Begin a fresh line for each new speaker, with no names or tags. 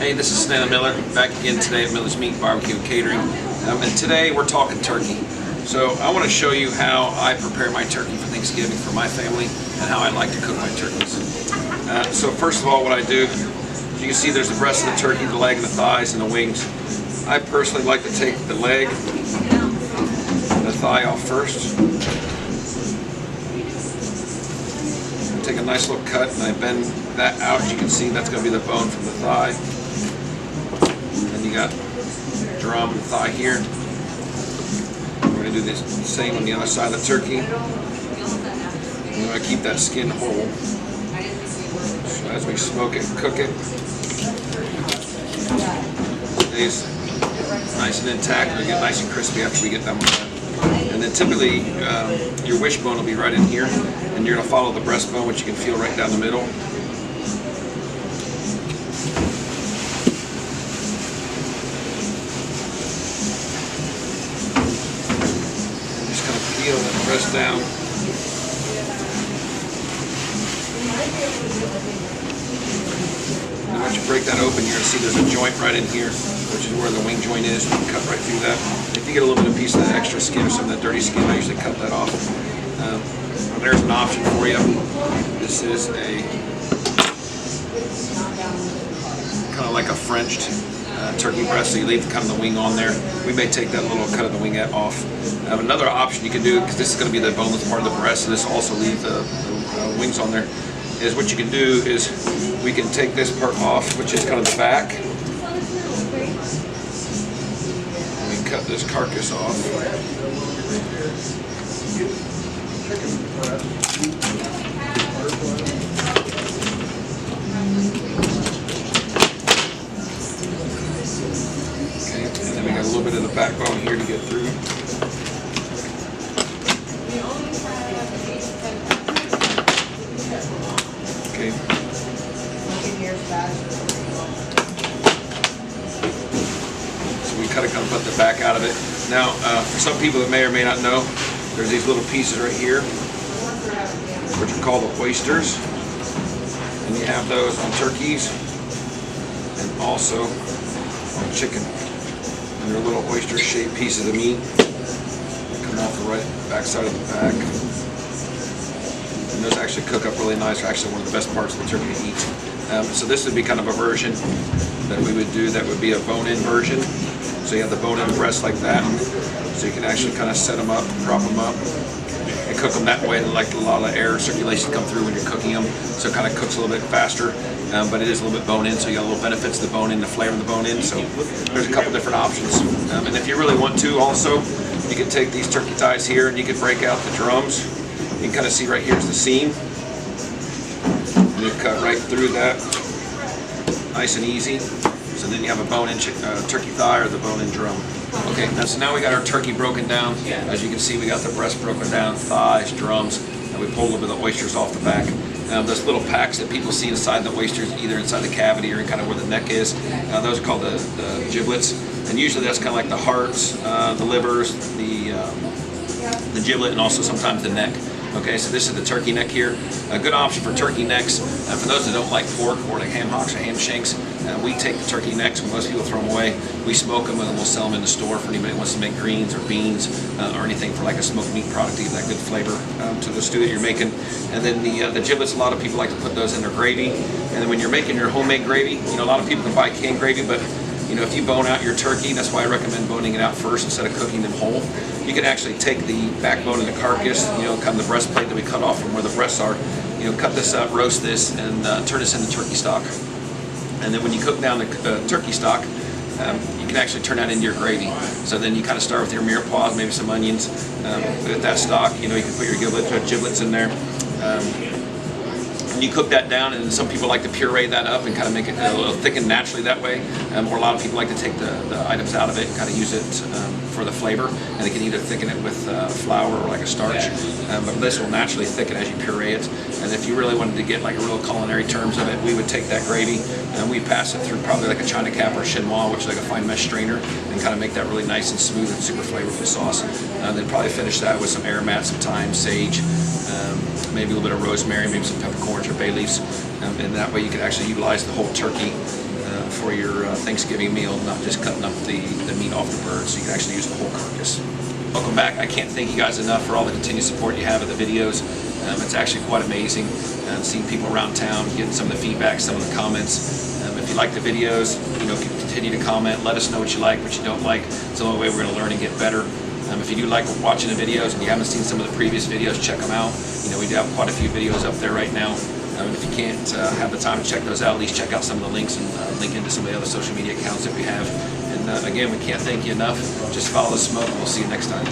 Hey, this is Snana Miller, back again today at Miller's Meat Barbecue and Catering. And today we're talking turkey. So I want to show you how I prepare my turkey for Thanksgiving for my family and how I like to cook my turkeys. So first of all, what I do, as you can see, there's the breast of the turkey, the leg, and the thighs, and the wings. I personally like to take the leg and the thigh off first. Take a nice little cut and I bend that out. As you can see, that's going to be the bone from the thigh. And you got drum and thigh here. We're going to do the same on the other side of the turkey. We're going to keep that skin whole. So as we smoke it and cook it, it stays nice and intact. It'll get nice and crispy after we get done with that. And then typically your wishbone will be right in here, and you're going to follow the breastbone, which you can feel right down the middle. And just kind of peel that breast down. And once you break that open, you're going to see there's a joint right in here, which is where the wing joint is. You can cut right through that. If you get a little bit of piece of that extra skin or some of that dirty skin, I usually cut that off. There's an option for you. This is a kind of like a Frenched turkey breast, so you leave kind of the wing on there. We may take that little cut of the wingette off. Another option you can do, because this is going to be the boneless part of the breast, and this also leave the wings on there, is what you can do is we can take this part off, which is kind of the back. And we cut this carcass off. Okay, and then we got a little bit of the backbone here to get through. Okay. So we kind of put the back out of it. Now, for some people that may or may not know, there's these little pieces right here, which are called the oysters, and you have those on turkeys and also on chicken. And they're little oyster-shaped pieces of meat that come off the right back side of the back. And those actually cook up really nice. They're actually one of the best parts of the turkey to eat. So this would be kind of a version that we would do that would be a bone-in version. So you have the bone-in breast like that. So you can actually kind of set them up, prop them up, and cook them that way, and like a lot of air circulation come through when you're cooking them. So it kind of cooks a little bit faster, but it is a little bit bone-in, so you got a little benefits of the bone-in, the flavor of the bone-in. So there's a couple different options. And if you really want to also, you can take these turkey thighs here and you can break out the drums. You can kind of see right here's the seam. And you cut right through that, nice and easy. So then you have a bone-in turkey thigh or the bone-in drum. Okay, so now we got our turkey broken down. As you can see, we got the breast broken down, thighs, drums, and we pulled a little bit of the oysters off the back. Those little packs that people see inside the oysters, either inside the cavity or kind of where the neck is, those are called the giblets. And usually that's kind of like the hearts, the livers, the giblet, and also sometimes the neck. Okay, so this is the turkey neck here. A good option for turkey necks. For those that don't like pork or like ham hocks or ham shanks, we take the turkey necks. When most people throw them away, we smoke them and we'll sell them in the store for anybody who wants to make greens or beans or anything for like a smoked meat product to give that good flavor to the stew that you're making. And then the giblets, a lot of people like to put those in their gravy. And then when you're making your homemade gravy, you know, a lot of people can buy canned gravy, but you know, if you bone out your turkey, that's why I recommend boning it out first instead of cooking them whole. You can actually take the backbone of the carcass, you know, kind of the breastplate that we cut off from where the breasts are, you know, cut this up, roast this, and turn this into turkey stock. And then when you cook down the turkey stock, you can actually turn that into your gravy. So then you kind of start with your mirepoix, maybe some onions. With that stock, you know, you can put your giblets in there. And you cook that down, and some people like to puree that up and kind of make it a little thickened naturally that way. Or a lot of people like to take the items out of it and kind of use it for the flavor, and they can either thicken it with flour or like a starch. But this will naturally thicken as you puree it. And if you really wanted to get like a real culinary terms of it, we would take that gravy and we pass it through probably like a China cap or a chinois, which is like a fine mesh strainer, and kind of make that really nice and smooth and super flavorful sauce. Then probably finish that with some aromat, some thyme, sage, maybe a little bit of rosemary, maybe some peppercorns or bay leaves, and that way you can actually utilize the whole turkey for your Thanksgiving meal, not just cutting up the meat off the bird, so you can actually use the whole carcass. Welcome back. I can't thank you guys enough for all the continued support you have of the videos. It's actually quite amazing seeing people around town, getting some of the feedback, some of the comments. If you like the videos, continue to comment. Let us know what you like, what you don't like. It's the only way we're going to learn and get better. If you do like watching the videos and you haven't seen some of the previous videos, check them out. We do have quite a few videos up there right now. If you can't have the time to check those out, at least check out some of the links and link into some of the other social media accounts that we have. And again, we can't thank you enough. Just follow the smoke. We'll see you next time.